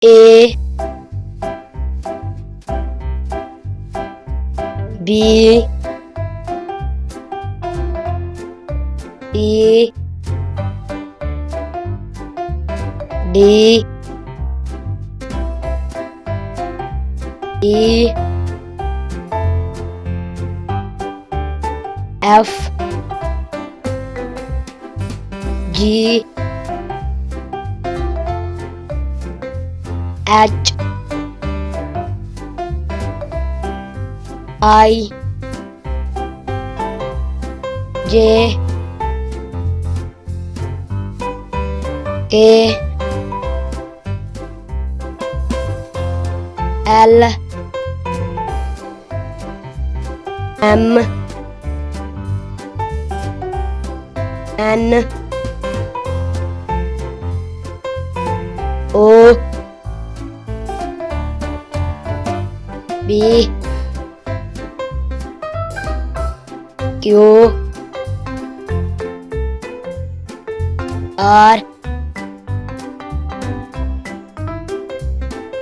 A B C D E F G H I J K L M N O B Q R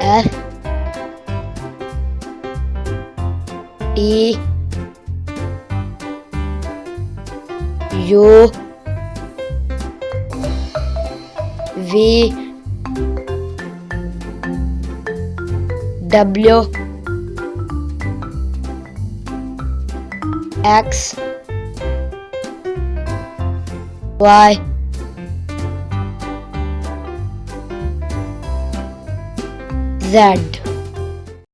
S T U V W X Y Z.